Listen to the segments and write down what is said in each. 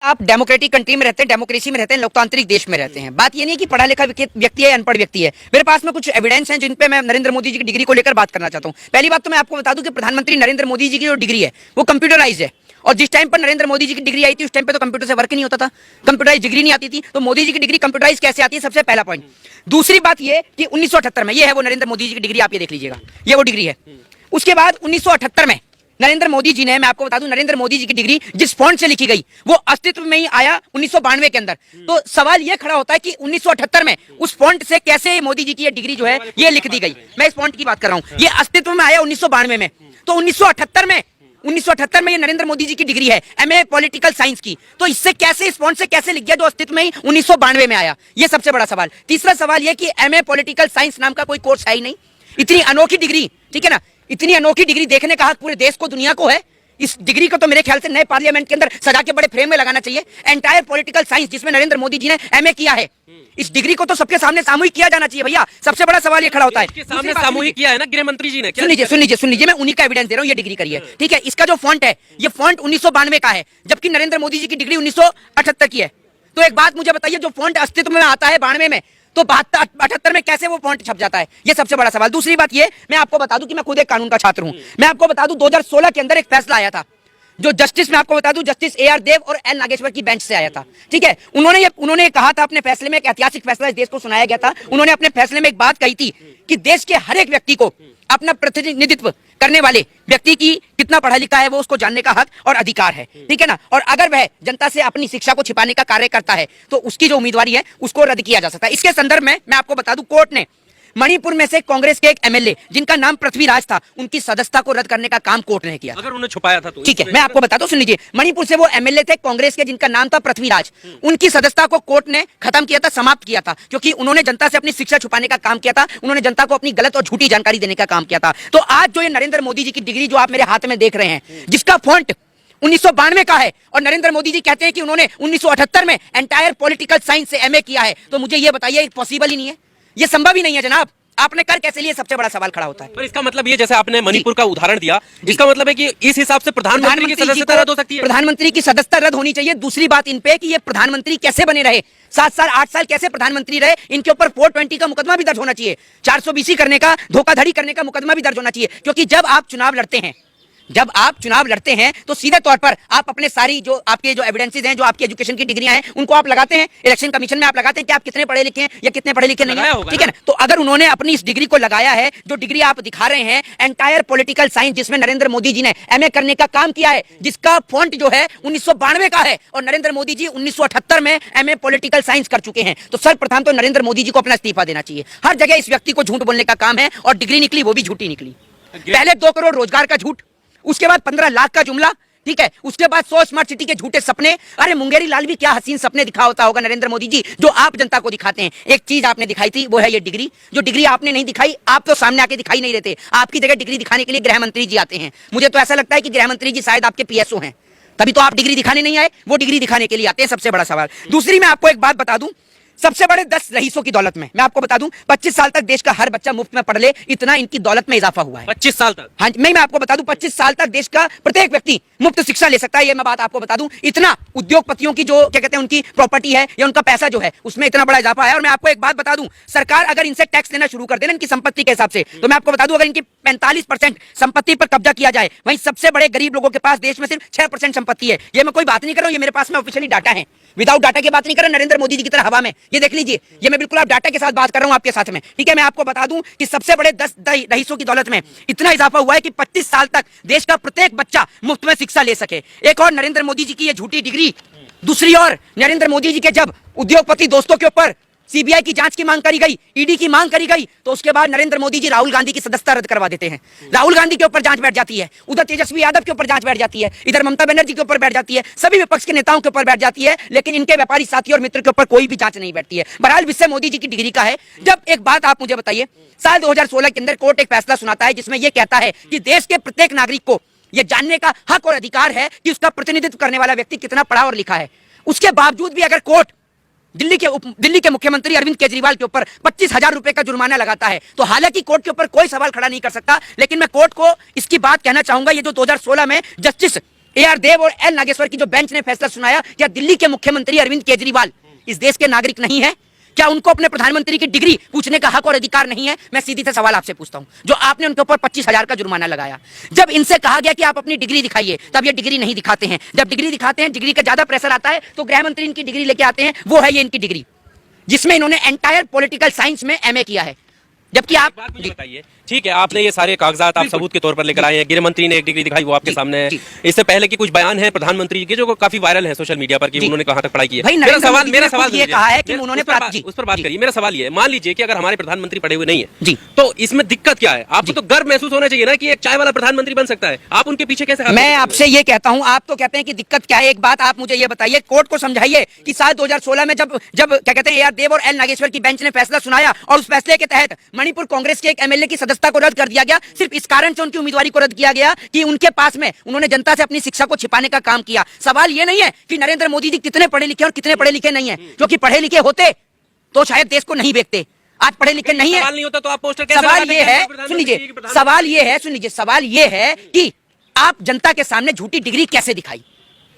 आप democratic country में रहते हैं, डेमोक्रेसी में रहते हैं, लोकतांत्रिक देश में रहते हैं। बात ये नहीं है कि पढ़ा लिखा व्यक्ति है, अनपढ़ व्यक्ति है। मेरे पास में कुछ एविडेंस हैं जिन पे मैं नरेंद्र मोदी जी की डिग्री को लेकर बात करना चाहता हूं। पहली बात तो मैं आपको बता दूं कि प्रधानमंत्री नरेंद्र मोदी जी की जो डिग्री है वो कंप्यूटराइज है, और जिस टाइम पर नरेंद्र मोदी जी की डिग्री आई थी उस टाइम पे तो कंप्यूटर से वर्क नहीं होता था, कंप्यूटराइज डिग्री नहीं आती थी। तो मोदी जी की डिग्री कंप्यूटराइज कैसे आती है, सबसे पहला पॉइंट। दूसरी बात ये कि 1978 में, ये है वो नरेंद्र मोदी जी की डिग्री, आप ये देख लीजिएगा, ये वो डिग्री है। उसके बाद 1978 में नरेंद्र मोदी जी ने, मैं आपको बता दूं, नरेंद्र मोदी जी की डिग्री जिस फॉन्ट से लिखी गई वो अस्तित्व में ही आया 1992 के अंदर। तो सवाल ये खड़ा होता है कि 1978 में उस फॉन्ट से कैसे मोदी जी की ये डिग्री जो है ये लिख दी गई। मैं इस फॉन्ट की बात कर रहा हूं, ये अस्तित्व में आया 1992 में। तो 1978 में ये नरेंद्र मोदी जी की डिग्री है एमए पॉलिटिकल साइंस की, तो इससे कैसे, इस फॉन्ट से कैसे लिख गया जो अस्तित्व में ही 1992 में आया, ये सबसे बड़ा सवाल। तीसरा सवाल ये कि एमए पॉलिटिकल साइंस नाम का कोई कोर्स है ही नहीं। इतनी अनोखी डिग्री, ठीक है ना, इतनी अनोखी डिग्री देखने का हक पूरे देश को, दुनिया को है। इस डिग्री को तो मेरे ख्याल से नए पार्लियामेंट के अंदर सजा के बड़े फ्रेम में लगाना चाहिए। एंटायर पॉलिटिकल साइंस जिसमें नरेंद्र मोदी जी ने एमए किया है, इस डिग्री को तो सबके सामने सामूहिक किया जाना चाहिए भैया। सबसे बड़ा सवाल ये खड़ा होता है, सामने सामूहिक किया है ना गृह मंत्री जी ने। सुनिए, मैं उन्हीं का एविडेंस दे रहा हूँ, ये डिग्री करी है, ठीक है। इसका जो फॉन्ट है ये फॉन्ट 1992 का है, जबकि नरेंद्र मोदी जी की डिग्री 1978 की है। तो एक बात मुझे बताइए, जो फॉन्ट अस्तित्व में आता है 92 में, तो 78 में कैसे वो फॉन्ट छप जाता है, ये सबसे बड़ा सवाल। दूसरी बात ये, मैं आपको बता दूं कि मैं खुद एक कानून का छात्र हूं। मैं आपको बता दूं 2016 के अंदर एक फैसला आया था जो जस्टिस, मैं आपको बता दूं, जस्टिस AR देव और L नागेश्वर की बेंच से आया था, ठीक है। उन्होंने कहा था अपने फैसले में, एक ऐतिहासिक फैसला इस देश को सुनाया गया था। उन्होंने अपने फैसले में एक बात कही थी कि देश के हर एक व्यक्ति को अपना प्रतिनिधित्व करने वाले व्यक्ति की कितना पढ़ा लिखा है वो उसको जानने का हक और अधिकार है, ठीक है ना। और अगर वह जनता से अपनी शिक्षा को छिपाने का कार्य करता है तो उसकी जो उम्मीदवारी है उसको रद्द किया जा सकता है। इसके संदर्भ में मैं आपको बता दूं, कोर्ट ने मणिपुर में से कांग्रेस के एक MLA जिनका नाम पृथ्वीराज था, उनकी सदस्यता को रद्द करने का काम कोर्ट ने किया। अगर उन्हें छुपाया था तो ठीक है, मैं आपको बताता हूं, सुन लीजिए। मणिपुर से वो MLA थे कांग्रेस के जिनका नाम था पृथ्वीराज, उनकी सदस्यता को कोर्ट ने खत्म किया था, समाप्त किया था, क्योंकि उन्होंने जनता से अपनी शिक्षा छुपाने का काम किया था, उन्होंने जनता को अपनी गलत और झूठी जानकारी देने का काम किया था। तो आज जो ये नरेंद्र मोदी जी की डिग्री जो आप मेरे हाथ में देख रहे हैं, जिसका फॉन्ट 1992 का है, और नरेंद्र मोदी जी कहते हैं कि उन्होंने 1978 में एंटायर पॉलिटिकल साइंस से MA किया है, तो मुझे ये बताइए पॉसिबल ही नहीं है, ये संभव ही नहीं है जनाब। आपने कर कैसे लिए, सबसे बड़ा सवाल खड़ा होता है। पर इसका मतलब ये, जैसे आपने मणिपुर का उदाहरण दिया, इसका मतलब है कि इस हिसाब से प्रधानमंत्री की सदस्यता रद्द हो सकती है। प्रधानमंत्री की सदस्यता रद्द होनी चाहिए। दूसरी बात इन पे कि ये प्रधानमंत्री कैसे बने रहे, 7 साल 8 साल कैसे प्रधानमंत्री रहे, इनके ऊपर 420 का मुकदमा भी दर्ज होना चाहिए, 420 करने का, धोखाधड़ी करने का मुकदमा भी दर्ज होना चाहिए। क्योंकि जब आप चुनाव लड़ते हैं तो सीधे तौर पर आप अपने सारी जो आपके जो एविडेंसेस हैं, जो आपकी एजुकेशन की डिग्रियां हैं, उनको आप लगाते हैं, इलेक्शन कमीशन में आप लगाते हैं कि आप कितने पढ़े लिखे हैं या कितने पढ़े लिखे नहीं है, ठीक है ना। तो अगर उन्होंने अपनी इस डिग्री को लगाया है, जो डिग्री आप दिखा रहे हैं एंटायर पॉलिटिकल साइंस, जिसमें नरेंद्र मोदी जी ने MA करने का काम किया है, जिसका फॉन्ट जो है 1992 का है, और नरेंद्र मोदी जी 1978 में MA पॉलिटिकल साइंस कर चुके हैं, तो सर्वप्रथम तो नरेंद्र मोदी जी को अपना इस्तीफा देना चाहिए। हर जगह इस व्यक्ति को झूठ बोलने का काम है, और डिग्री निकली वो भी झूठी निकली। पहले 2 करोड़ रोजगार का झूठ, उसके बाद 15 लाख का जुमला, ठीक है, उसके बाद 100 स्मार्ट सिटी के झूठे सपने। अरे मुंगेरी लाल भी क्या हसीन सपने दिखा होता होगा नरेंद्र मोदी जी, जो आप जनता को दिखाते हैं। एक चीज आपने दिखाई थी, वो है ये डिग्री। जो डिग्री आपने नहीं दिखाई, आप तो सामने आके दिखाई नहीं रहते, आपकी जगह डिग्री दिखाने के लिए गृह मंत्री जी आते हैं। मुझे तो ऐसा लगता है कि गृह मंत्री जी शायद आपके PSO हैं, तभी तो आप डिग्री दिखाने नहीं आए, वो डिग्री दिखाने के लिए आते हैं। सबसे बड़ा सवाल। दूसरी, मैं आपको एक बात बता दूं, सबसे बड़े 10 रईसों की दौलत में मैं आपको बता दूं, 25 साल तक देश का हर बच्चा मुफ्त में पढ़ ले, इतना इनकी दौलत में इजाफा हुआ है। 25 साल तक? हाँ, मैं आपको बता दूं 25 साल तक देश का प्रत्येक व्यक्ति मुफ्त शिक्षा ले सकता है। ये मैं बात आपको बता दूं, इतना उद्योगपतियों की जो क्या कहते हैं उनकी प्रॉपर्टी है या उनका पैसा जो है उसमें इतना बड़ा इजाफा है। और मैं आपको एक बात बता दूं, सरकार अगर इनसे टैक्स लेना शुरू कर देना इनकी संपत्ति के हिसाब से, तो मैं आपको बता दूं, अगर इनकी 45% संपत्ति पर कब्जा किया जाए, वहीं सबसे बड़े गरीब लोगों के पास देश में सिर्फ 6% संपत्ति है। ये मैं कोई बात नहीं कर रहा हूं, ये मेरे पास में ऑफिशियली डाटा है, विदाउट डाटा की बात नहीं कर रहा नरेंद्र मोदी जी की तरह हवा में। ये देख लीजिए, ये मैं बिल्कुल आप डाटा के साथ बात कर रहा हूं आपके साथ में, ठीक है। मैं आपको बता दूं कि सबसे बड़े 10 रईसों की दौलत में इतना इजाफा हुआ है कि 25 साल तक देश का प्रत्येक बच्चा मुफ्त में शिक्षा ले सके। एक और नरेंद्र मोदी जी की ये झूठी डिग्री, दूसरी ओर नरेंद्र मोदी जी के जब उद्योगपति दोस्तों के ऊपर CBI की जांच की मांग करी गई, ED की मांग करी गई, तो उसके बाद नरेंद्र मोदी जी राहुल गांधी की सदस्यता रद्द करवा देते हैं। राहुल गांधी के ऊपर जांच बैठ जाती है, उधर तेजस्वी यादव के ऊपर जांच बैठ जाती है, इधर ममता बनर्जी के ऊपर बैठ जाती है, सभी विपक्ष के नेताओं के ऊपर बैठ जाती है, लेकिन इनके व्यापारी साथी और मित्र के ऊपर कोई भी जांच नहीं बैठती है। बहरहाल विषय मोदी जी की डिग्री का है। जब एक बात आप मुझे बताइए, साल 2016 के अंदर कोर्ट एक फैसला सुनाता है जिसमें यह कहता है कि देश के प्रत्येक नागरिक को यह जानने का हक और अधिकार है कि उसका प्रतिनिधित्व करने वाला व्यक्ति कितना पढ़ा और लिखा है। उसके बावजूद भी अगर कोर्ट दिल्ली के मुख्यमंत्री अरविंद केजरीवाल के ऊपर 25,000 रुपए का जुर्माना लगाता है, तो हालांकि कोर्ट के ऊपर कोई सवाल खड़ा नहीं कर सकता, लेकिन मैं कोर्ट को इसकी बात कहना चाहूंगा, ये जो 2016 में जस्टिस AR देव और L नागेश्वर की जो बेंच ने फैसला सुनाया, क्या दिल्ली के मुख्यमंत्री अरविंद केजरीवाल इस देश के नागरिक नहीं है? क्या उनको अपने प्रधानमंत्री की डिग्री पूछने का हक और अधिकार नहीं है? मैं सीधी से सवाल आपसे पूछता हूं, जो आपने उनके ऊपर 25,000 का जुर्माना लगाया। जब इनसे कहा गया कि आप अपनी डिग्री दिखाइए, तब ये डिग्री नहीं दिखाते हैं। जब डिग्री दिखाते हैं, डिग्री का ज्यादा प्रेशर आता है, तो गृह मंत्री इनकी डिग्री लेके आते हैं। वो है ये इनकी डिग्री, जिसमें इन्होंने एंटायर पॉलिटिकल साइंस में MA किया है। जबकि आप बात मुझे बताइए, ठीक है, आपने ये सारे कागजात आप सबूत के तौर पर लेकर आए हैं, गृह मंत्री ने एक डिग्री दिखाई, वो आपके सामने है। इससे पहले की कुछ बयान है प्रधानमंत्री के जो काफी वायरल है सोशल मीडिया पर कि उन्होंने कहां तक पढ़ाई की है। मेरा सवाल ये कहा है कि उन्होंने उस पर बात करिए। मेरा सवाल ये है, मान लीजिए कि अगर हमारे प्रधानमंत्री पढ़े हुए नहीं है तो इसमें दिक्कत क्या है? आपको तो गर्व महसूस होना चाहिए ना कि एक चाय वाला प्रधानमंत्री बन सकता है। आप उनके पीछे कैसे? मैं आपसे ये कहता हूं, आप तो कहते हैं कि दिक्कत क्या है। एक बात आप मुझे ये बताइए, कोर्ट को समझाइए कि साल 2016 में जब क्या कहते हैं AR देव और L नागेश्वर की बेंच ने फैसला सुनाया और उस फैसले के तहत मणिपुर कांग्रेस के एक MLA की सदस्यता को रद्द कर दिया गया, सिर्फ इस कारण से उनकी उम्मीदवारी को रद्द किया गया कि उनके पास में उन्होंने जनता से अपनी शिक्षा को छिपाने का काम किया। सवाल ये नहीं है कि नरेंद्र मोदी जी कितने पढ़े लिखे और कितने पढ़े लिखे नहीं है, क्योंकि पढ़े लिखे होते तो शायद देश को नहीं बेचते। आज पढ़े लिखे नहीं है, सवाल नहीं होता तो आप पोस्टर कैसे सवाल ये है, सुन लीजिए, सवाल ये है कि आप जनता के सामने झूठी डिग्री कैसे दिखाई?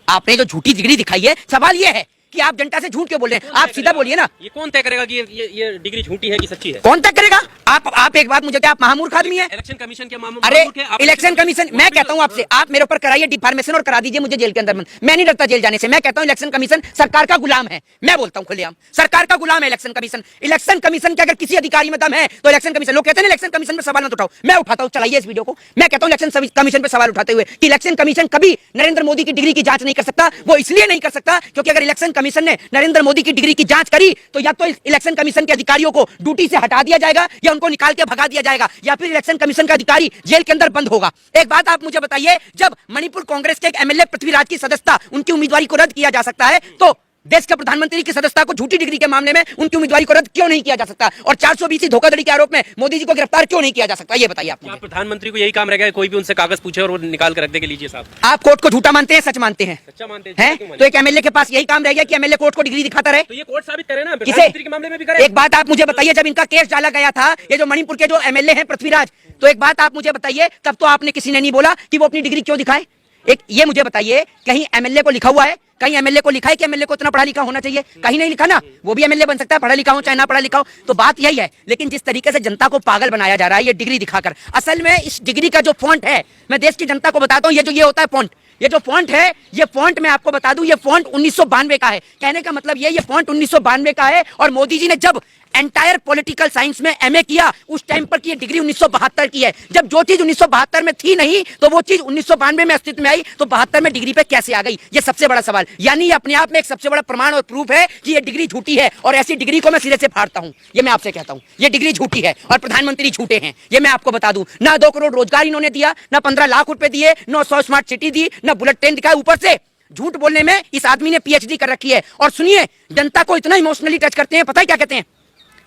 आपने जो झूठी डिग्री दिखाई है, सवाल ये है कि आप जनता से झूठ क्यों बोल रहे हैं? आप सीधा बोलिए ना। ये कौन तय करेगा कि ये डिग्री झूठी है कि सच्ची है? कौन तय करेगा? आप एक बात मुझे क्या, आप महामूर्ख आदमी है? इलेक्शन कमीशन के अरे इलेक्शन कमीशन, मैं कहता हूं आपसे, आप मेरे ऊपर कराइए डिफॉर्मेशन और करा दीजिए मुझे जेल के अंदर बंद। मैं नहीं डरता जेल जाने से। मैं कहता हूं इलेक्शन कमीशन सरकार का गुलाम है। मैं बोलता हूं खुलेआम, सरकार का गुलाम है इलेक्शन कमीशन। इलेक्शन कमीशन के अगर किसी अधिकारी में दम है तो इलेक्शन कमीशन। लोग कहते हैं इलेक्शन कमीशन पर सवाल मत उठाओ, मैं उठाता हूं। चलाइए इस वीडियो को। मैं कहता हूं इलेक्शन कमीशन पर सवाल उठाते हुए कि इलेक्शन कमीशन कभी नरेंद्र मोदी की डिग्री की जांच नहीं कर सकता। वो इसलिए नहीं कर सकता क्योंकि अगर इलेक्शन कमीशन ने नरेंद्र मोदी की डिग्री की जांच करी तो या तो इलेक्शन कमीशन के अधिकारियों को ड्यूटी से हटा दिया जाएगा या उनको निकाल के भगा दिया जाएगा या फिर इलेक्शन कमीशन का अधिकारी जेल के अंदर बंद होगा। एक बात आप मुझे बताइए, जब मणिपुर कांग्रेस के एक MLA पृथ्वीराज की सदस्यता, उनकी उम्मीदवारी को रद्द किया जा सकता है, तो देश के प्रधानमंत्री की सदस्यता को झूठी डिग्री के मामले में उनकी उम्मीदवारी को रद्द क्यों नहीं किया जा सकता? और 420 धोखाधड़ी के आरोप में मोदी जी को गिरफ्तार क्यों नहीं किया जा सकता? ये बताइए आप मुझे। प्रधानमंत्री को यही काम रहेगा, कोई भी उनसे कागज पूछे और वो निकाल कर रख दे के लीजिए साहब। आप कोर्ट को झूठा मानते हैं, सच मानते हैं? सच्चा मानते हैं? तो एक MLA के पास यही काम रह गया कि MLA कोर्ट को डिग्री दिखाता रहे। तो ये कोर्ट साबित करे ना, किसे? के मामले में भी करे। एक बात आप मुझे बताइए, जब इनका केस डाला गया था, ये जो मणिपुर के जो MLA हैं पृथ्वीराज, तो एक बात आप मुझे बताइए, तब तो आपने किसी ने नहीं बोला कि वो अपनी डिग्री क्यों दिखाए? एक ये मुझे बताइए, कहीं MLA को लिखा हुआ है, कहीं MLA को लिखा है कि MLA को इतना पढ़ा लिखा होना चाहिए? कहीं नहीं लिखा ना। वो भी MLA बन सकता है, पढ़ा लिखा हो चाहे ना पढ़ा लिखा हो। तो बात यही है। लेकिन जिस तरीके से जनता को पागल बनाया जा रहा है ये डिग्री दिखाकर, असल में इस डिग्री का जो फॉन्ट है, मैं देश की जनता को बताता हूँ, ये होता है फॉन्ट, ये जो फॉन्ट है, ये फॉन्ट मैं आपको बता दूं, ये फॉन्ट 1992 का है। कहने का मतलब ये फॉन्ट 1992 का है और मोदी जी ने जब एंटायर पॉलिटिकल साइंस में MA किया उस टाइम पर की ये डिग्री 1972 की है। जब जो चीज 1972 में थी नहीं तो वो चीज 1992 में अस्तित्व में आई, तो 72 में डिग्री पे कैसे आ गई? ये सबसे बड़ा सवाल। यानी ये अपने आप में एक सबसे बड़ा प्रमाण और प्रूफ है कि ये डिग्री झूठी है और ऐसी डिग्री को मैं सिरे से फाड़ता हूं। ये मैं आपसे कहता हूं, ये डिग्री झूठी है और प्रधानमंत्री झूठे हैं। ये मैं आपको बता दूं। ना 2 करोड़ रोजगार इन्होंने दिया, ना 15 लाख रुपए दिए, ना 100 स्मार्ट सिटी दी, ना बुलेट ट्रेन दिखाया। ऊपर से झूठ बोलने में इस आदमी ने PhD कर रखी है। और सुनिए, जनता को इतना इमोशनली टच करते हैं, पता है क्या कहते हैं?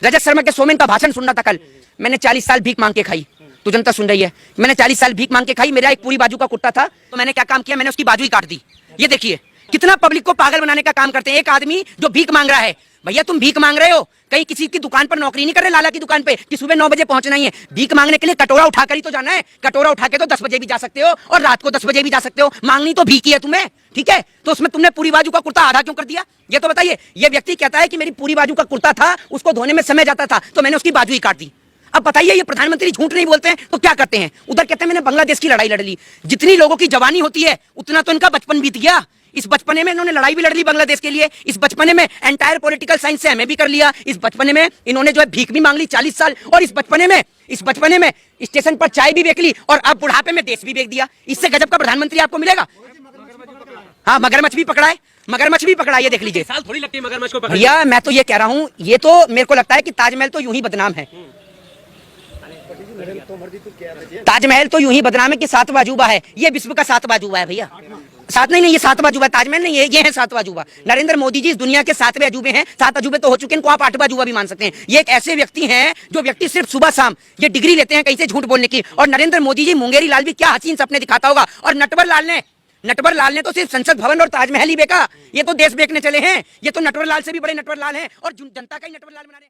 रजत शर्मा के सोमेन का भाषण सुनना था कल। मैंने 40 साल भीख मांग के खाई, तो जनता सुन रही है। मैंने 40 साल भीख मांग के खाई, मेरा एक पूरी बाजू का कुत्ता था, तो मैंने क्या काम किया? मैंने उसकी बाजू ही काट दी। ये देखिए कितना पब्लिक को पागल बनाने का काम करते हैं। एक आदमी जो भीख मांग रहा है, भैया तुम भीख मांग रहे हो, कहीं किसी की दुकान पर नौकरी नहीं कर रहे, लाला की दुकान पे कि सुबह 9 बजे पहुंचना ही है। भीख मांगने के लिए कटोरा उठाकर ही तो जाना है। कटोरा उठा के तो 10 बजे भी जा सकते हो और रात को 10 बजे भी जा सकते हो। मांगनी तो भीख ही है तुम्हें, ठीक है? तो उसमें तुमने पूरी बाजू का कुर्ता आधा क्यों कर दिया? ये तो बताइए। ये व्यक्ति कहता है कि मेरी पूरी बाजू का कुर्ता था, उसको धोने में समय जाता था, तो मैंने उसकी बाजू ही काट दी। अब बताइए, ये प्रधानमंत्री झूठ नहीं बोलते हैं तो क्या करते हैं? उधर कहते हैं मैंने बांग्लादेश की लड़ाई लड़ ली। जितनी लोगों की जवानी होती है उतना तो इनका बचपन बीत गया। इस बचपने में इन्होंने लड़ाई भी लड़ ली बांग्लादेश के लिए। इस बचपने में एंटायर पॉलिटिकल साइंस से MA भी कर लिया। इस बचपने में इन्होंने जो है भीख भी मांग ली 40 साल। और इस बचपने में स्टेशन पर चाय भी बेच ली और अब बुढ़ापे में देश भी बेच दिया। इससे गजब का प्रधानमंत्री आपको मिलेगा? हाँ, मगरमच्छ भी पकड़ा है, मगरमच्छ भी पकड़ा है। ये देख लीजिए। साल थोड़ी लगती है मगरमच्छ को पकड़ने। भैया मैं तो ये कह रहा हूँ, ये तो मेरे को लगता है कि ताजमहल तो यूं ही बदनाम है। ताजमहल तो यूं ही बदनाम है कि 7वां अजूबा है। ये विश्व का 7वां अजूबा है भैया। सात नहीं, ये 7वां अजूबा। ताजमहल नहीं है, ये है 7वां अजूबा। नरेंद्र मोदी जी इस दुनिया के 7वें अजूबे हैं। 7 अजूबे तो हो चुके हैं, इनको आप 8वां अजूबा भी मान सकते हैं। ये एक ऐसे व्यक्ति हैं जो व्यक्ति सिर्फ सुबह शाम ये डिग्री लेते हैं कहीं से झूठ बोलने की। और नरेंद्र मोदी जी, मुंगेरी लाल भी क्या हसीन सपने दिखाता होगा। और नटवर लाल ने तो सिर्फ संसद भवन और ताजमहल ही बेचा। ये तो देश बेचने चले हैं। ये तो नटवर लाल से भी बड़े नटवर लाल हैं और जनता का ही नटवर लाल बना रहे हैं।